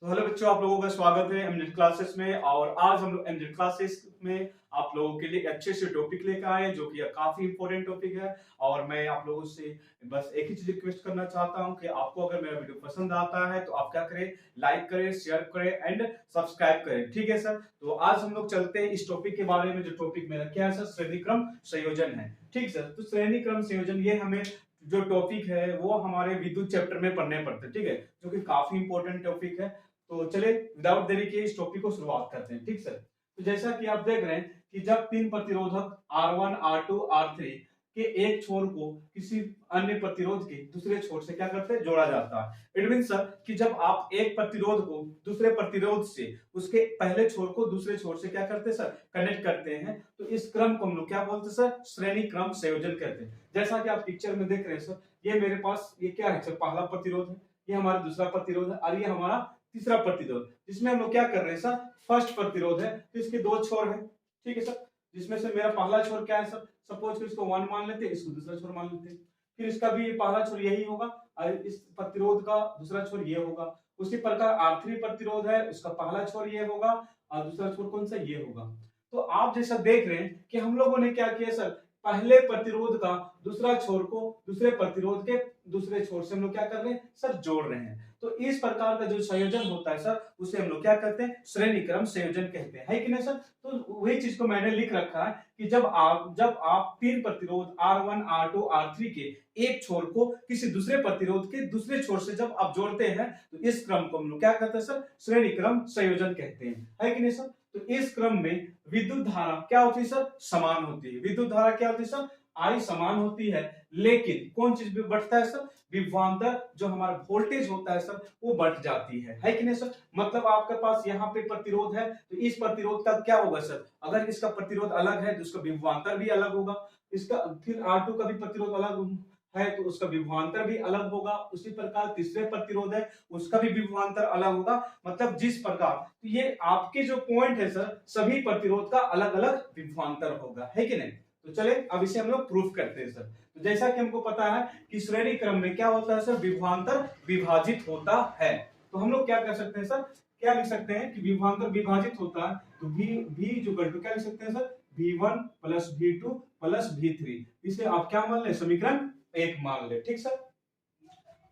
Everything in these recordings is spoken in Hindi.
तो हेलो बच्चों, आप लोगों का स्वागत है एमजेड क्लासेस में। और आज हम लोग एमजेड क्लासेस में आप लोगों के लिए अच्छे से टॉपिक लेकर आए जो कि काफी इंपॉर्टेंट टॉपिक है। और मैं आप लोगों से बस एक ही चीज रिक्वेस्ट करना चाहता हूं कि आपको अगर मेरा वीडियो पसंद आता है तो आप क्या करें, लाइक करें, शेयर करें एंड सब्सक्राइब करें। ठीक है सर। तो आज हम लोग चलते हैं इस टॉपिक के बारे में। जो टॉपिक मेरा क्या है सर, श्रेणी क्रम संयोजन है। ठीक सर। तो श्रेणी क्रम संयोजन ये हमें जो टॉपिक है वो हमारे विद्युत चैप्टर में पढ़ने पड़ते हैं। ठीक है, जो कि काफी इंपॉर्टेंट टॉपिक है। तो चले विदाउट देरी के इस टॉपिक को शुरुआत करते हैं। ठीक सर। तो जैसा कि आप देख रहे हैं कि जब तीन प्रतिरोधक R1, R2, R3 के एक छोर को किसी अन्य प्रतिरोध के दूसरे छोर से क्या करते हैं, जोड़ा जाता है। इट मीन सर कि जब आप एक प्रतिरोध को दूसरे प्रतिरोध से उसके पहले छोर को दूसरे छोर से क्या करते हैं सर, कनेक्ट करते हैं, तो इस क्रम को हम लोग क्या बोलते हैं सर, श्रेणी क्रम संयोजन कहते हैं। जैसा कि आप पिक्चर में देख रहे हैं सर, ये मेरे पास ये क्या है सर, पहला प्रतिरोध है, ये हमारा दूसरा प्रतिरोध है और ये हमारा तीसरा प्रतिरोध, जिसमें हम लोग क्या कर रहे हैं सर, फर्स्ट प्रतिरोध है तो इसके दो छोर है। ठीक है सर। जिसमें से मेरा पहला छोर क्या है सर, सपोज इसको 1 मान लेते हैं, इसको दूसरा छोर मान लेते हैं। फिर इसका भी ये पहला छोर यही होगा और इस प्रतिरोध का दूसरा छोर ये होगा। उसी प्रकार R3 प्रतिरोध है, उसका पहला छोर ये होगा और दूसरा छोर कौन सा, ये होगा। तो आप जैसा देख रहे हैं कि हम लोगों ने क्या किया सर, पहले प्रतिरोध का दूसरा छोर को दूसरे प्रतिरोध के दूसरे छोर से हम लोग क्या कर रहे हैं सर, जोड़ रहे हैं। तो इस प्रकार का जो संयोजन होता है सर, उसे हम लोग क्या कहते हैं, श्रेणी क्रम संयोजन कहते हैं, है कि नहीं सर। तो वही चीज को मैंने लिख रखा है कि जब आप तीन प्रतिरोध R1, R2, R3 के एक छोर को किसी दूसरे प्रतिरोध के दूसरे छोर से जब आप जोड़ते हैं तो इस क्रम को हम लोग क्या कहते हैं सर, श्रेणी क्रम संयोजन कहते हैं, है कि नहीं सर। तो इस क्रम में विद्युत धारा क्या होती है सर, समान होती है। विद्युत धारा क्या होती है सर, आई समान होती है, लेकिन कौन चीज भी बढ़ता है सर, विभवांतर जो हमारा वोल्टेज होता है सर वो बढ़ जाती है कि नहीं सर। मतलब आपके पास यहाँ पे प्रतिरोध है तो इस प्रतिरोध का क्या होगा सर, अगर इसका प्रतिरोध अलग है तो उसका विभवांतर भी अलग होगा। इसका फिर R2 का भी प्रतिरोध अलग है तो उसका विभवांतर भी अलग होगा। उसी प्रकार तीसरे प्रतिरोध है, उसका भी विभवांतर अलग होगा। मतलब जिस प्रकार, तो ये आपके जो पॉइंट है सर, सभी प्रतिरोध का अलग अलग विभवांतर होगा, है कि नहीं। तो चले अब इसे हम लोग प्रूफ करते हैं सर। तो जैसा कि हमको पता है कि श्रेणी क्रम में क्या होता है सर, विभवांतर विभाजित होता है। तो हम लोग क्या कर सकते हैं सर, क्या लिख सकते हैं कि विभवांतर विभाजित होता है तो V जो क्या लिख सकते हैं sir, V1 plus V2 plus V3। इसे आप क्या मान ले, समीकरण 1 मान ले। ठीक सर।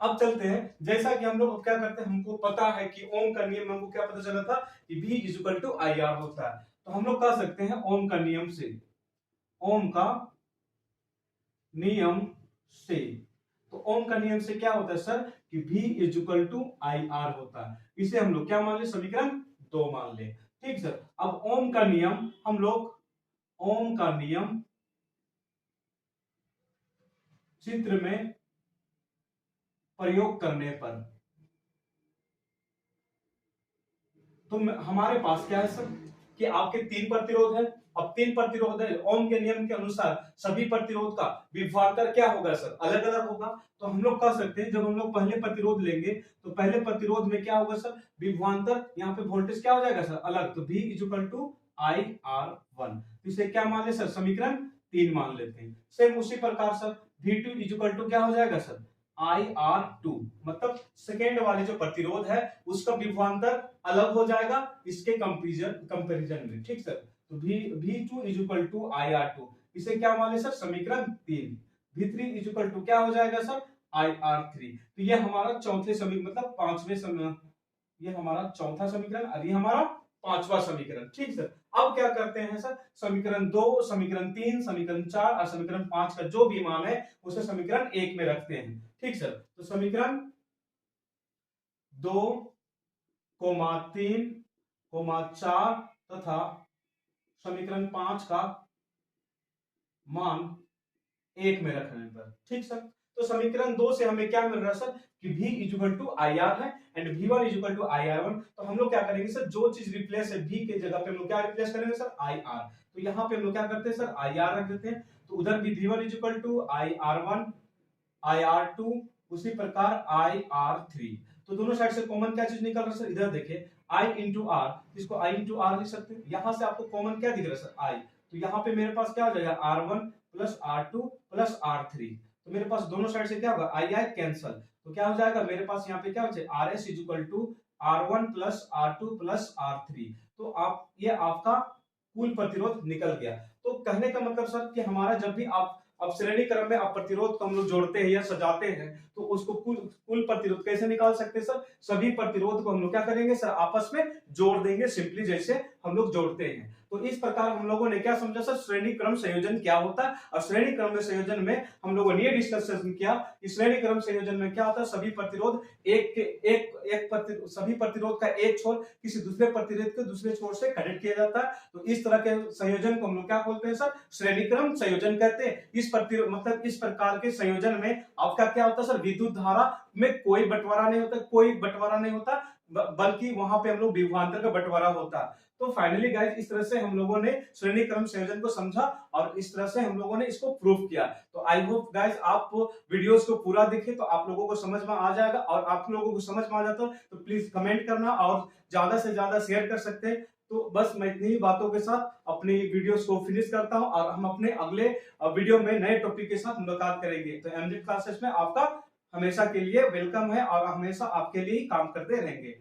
अब चलते हैं, जैसा कि हम लोग क्या करते हैं, हमको पता है कि ओम का नियम, हमको क्या पता चला था कि V इक्वल टू IR होता है। तो हम लोग कह सकते हैं ओम का नियम से, ओम का नियम से, तो ओम का नियम से क्या होता है सर कि V इक्वल टू IR होता है। इसे हम लोग क्या मान ले, समीकरण 2 मान ले। ठीक सर। अब ओम का नियम हम लोग, ओम का नियम चित्र में प्रयोग करने पर तो हमारे पास क्या है सर कि आपके तीन प्रतिरोध है। अब तीन प्रतिरोध है, ओम के नियम के अनुसार सभी प्रतिरोध का विभवांतर क्या होगा सर, अलग अलग होगा। तो हम लोग कह सकते हैं जब हम लोग पहले प्रतिरोध लेंगे तो पहले प्रतिरोध में क्या होगा सर, विभवांतर, यहाँ पे वोल्टेज क्या हो जाएगा सर, अलग। तो V इक्वल टू IR1, इसे क्या मान ले सर, समीकरण 3 मान लेते हैं। सेम उसी प्रकार सर V2 इक्वल टू क्या हो जाएगा सर, IR2, मतलब सेकेंड वाले जो प्रतिरोध है उसका विभवांतर अलग हो जाएगा इसके कंपैरिजन में। ठीक सर। तो V2 इक्वल टू IR2, इसे क्या मान ले सर, समीकरण 3। V3 इक्वल टू क्या हो जाएगा सर, IR3। तो ये हमारा चौथे समीकरण, मतलब पांचवें समीकरण, ये हमारा चौथा समीकरण और ये हमारा पांचवा समीकरण। ठीक सर। अब क्या करते हैं सर, समीकरण 2, समीकरण 3, समीकरण 4 और समीकरण 5 का जो भी मान है उसे समीकरण 1 में रखते हैं। ठीक सर। तो समीकरण 2, 3, 4 तथा समीकरण 5 का मान 1 में रखने पर। ठीक सर। तो समीकरण 2 से हमें क्या मिल रहा है सर कि V इक्वल टू IR है and V1 equal to IR1। तो हम लोग क्या करेंगे सर, जो चीज रिप्लेस है V के जगह पे हम लोग क्या रिप्लेस करेंगे सर, IR। तो यहाँ पे हम लोग क्या करते हैं सर, IR रख देते हैं। तो उधर भी V1 equal to IR1, IR2, उसी प्रकार IR3। तो दोनों साइड से कॉमन क्या चीज निकल रहा है सर, इधर देखिए I इंटू R, इसको I इंटू R लिख सकते हैं। यहां से आपको कॉमन क्या दिख रहा है सर, I। तो यहाँ पे मेरे पास क्या हो जाएगा, R1 plus R2 plus R3। तो मेरे पास दोनों साइड से क्या होगा, I कैंसल। तो क्या हो जाएगा मेरे पास यहाँ पे क्या हो जाएगा, RS equal to R1 plus R2 plus R3। तो आप ये आपका कुल प्रतिरोध निकल गया। तो कहने का मतलब सर कि हमारा जब भी आप अब श्रेणी क्रम में आप प्रतिरोध को हम लोग जोड़ते हैं या सजाते हैं तो उसको कुल कुल प्रतिरोध कैसे निकाल सकते हैं सर? सभी प्रतिरोध को हम लोग क्या करेंगे सर? आपस में जोड़ देंगे, सिंपली जैसे हम लोग जोड़ते हैं। तो इस प्रकार हम लोगों ने क्या समझा सर? श्रेणी क्रम संयोजन क्या होता है। और श्रेणी क्रम में संयोजन में हम लोगों ने ये डिस्कशन किया कि श्रेणी क्रम संयोजन में क्या होता है, सभी प्रतिरोध सभी प्रतिरोध का एक छोर किसी दूसरे प्रतिरोध के दूसरे छोर से कनेक्ट किया जाता है। तो इस तरह के संयोजन को हम लोग क्या बोलते हैं सर? श्रेणी क्रम संयोजन कहते हैं। इस मतलब इस प्रकार के संयोजन में आपका क्या होता है सर? विद्युत धारा में कोई बंटवारा नहीं होता, बल्कि वहां पे हम लोग विभवांतर का बंटवारा होता है। तो फाइनली गाइस इस तरह से हम लोगों ने श्रेणी क्रम संयोजन को समझा और इस तरह से हम लोगों ने इसको प्रूव किया। तो आई होप गाइस आप वीडियोस को पूरा देखें तो आप लोगों को समझ में आ जाएगा, और आप लोगों को समझ में आ जाता तो प्लीज कमेंट करना और ज्यादा से ज्यादा शेयर कर सकते हैं। तो बस मैं इतनी ही बातों के साथ अपनी वीडियोस को फिनिश करता हूं और हम अपने अगले वीडियो में नए टॉपिक के साथ मुलाकात करेंगे। तो एमजेड क्लासेस में आपका हमेशा के लिए वेलकम है और हमेशा आपके लिए ही काम करते रहेंगे।